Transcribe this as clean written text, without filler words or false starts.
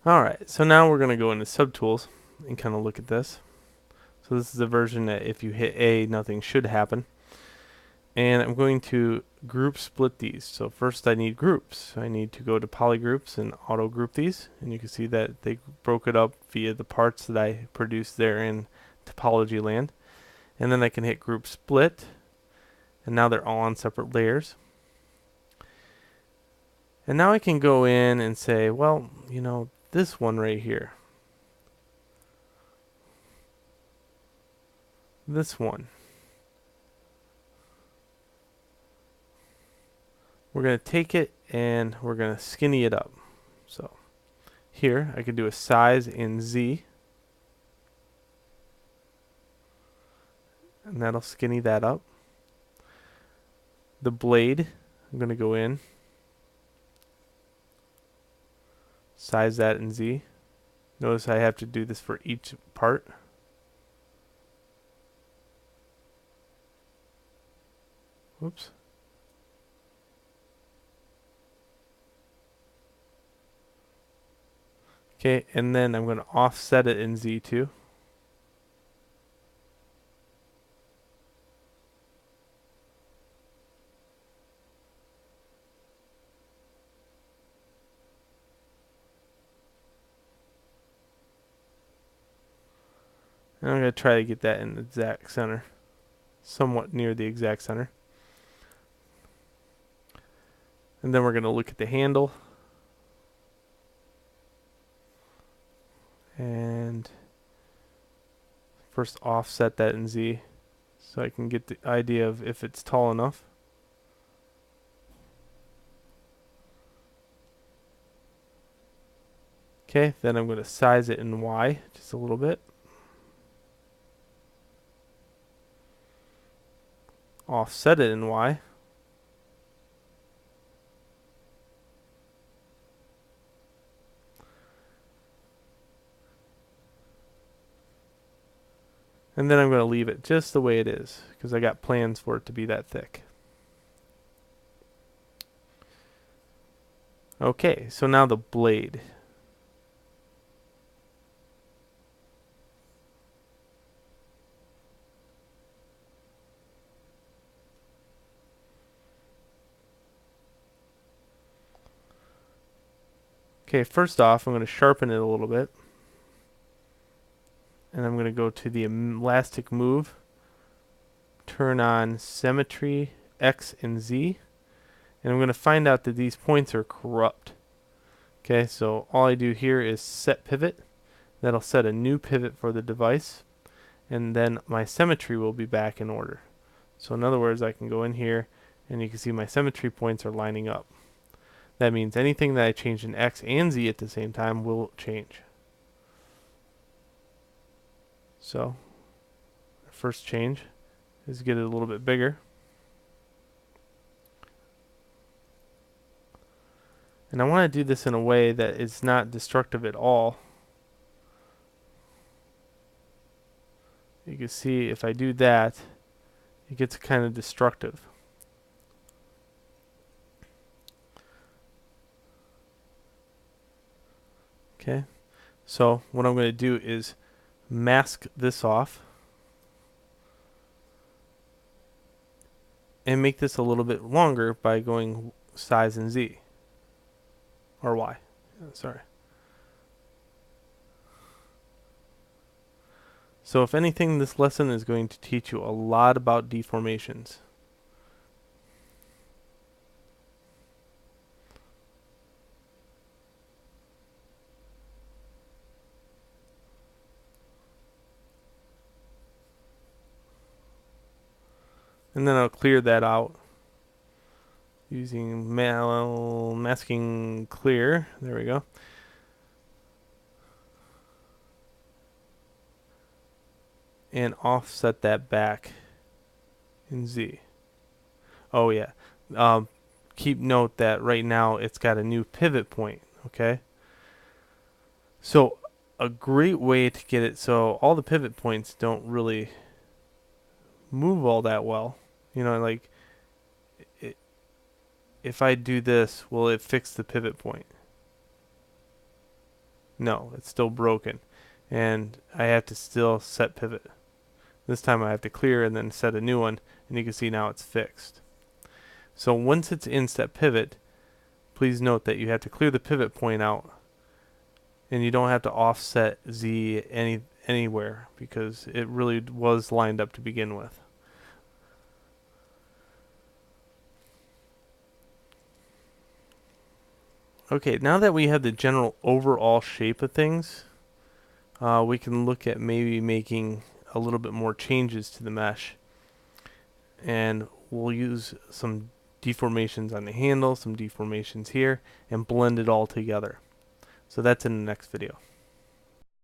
Alright, so now we're going to go into subtools and kind of look at this. So this is a version that if you hit A, nothing should happen. And I'm going to group split these. So first I need groups. I need to go to polygroups and auto group these. And you can see that they broke it up via the parts that I produced there in topology land. And then I can hit group split. And now they're all on separate layers. And now I can go in and say, well, you know, this one right here. This one. We're going to take it and we're going to skinny it up. So here I could do a size in Z. And that'll skinny that up. The blade, I'm going to go in, size that in Z. Notice I have to do this for each part. Whoops. Okay, and then I'm going to offset it in Z too. And I'm going to try to get that in the exact center, somewhat near the exact center. And then we're going to look at the handle. And first offset that in Z so I can get the idea of if it's tall enough. Okay, then I'm going to size it in Y just a little bit. Offset it in Y. And then I'm going to leave it just the way it is because I got plans for it to be that thick. Okay, so now the blade. Okay, first off, I'm going to sharpen it a little bit. And I'm going to go to the elastic move, turn on symmetry, X and Z, and I'm going to find out that these points are corrupt. Okay, so all I do here is set pivot. That'll set a new pivot for the device, and then my symmetry will be back in order. So in other words, I can go in here and you can see my symmetry points are lining up. That means anything that I change in X and Z at the same time will change. So, first change is get it a little bit bigger. And I want to do this in a way that is not destructive at all. You can see if I do that, it gets kind of destructive. Okay, so what I'm going to do is mask this off and make this a little bit longer by going size in Z or Y. Sorry. So if anything, this lesson is going to teach you a lot about deformations. And then I'll clear that out using masking clear. There we go. And offset that back in Z. Oh yeah. Keep note that right now it's got a new pivot point. Okay. So a great way to get it so all the pivot points don't really move all that well. You know, like if I do this, will it fix the pivot point? No, it's still broken. And I have to still set pivot. This time I have to clear and then set a new one, and you can see now it's fixed. So once it's in set pivot, please note that you have to clear the pivot point out, and you don't have to offset Z anywhere because it really was lined up to begin with. Okay, now that we have the general overall shape of things, we can look at maybe making a little bit more changes to the mesh. And we'll use some deformations on the handle, some deformations here, and blend it all together. So that's in the next video.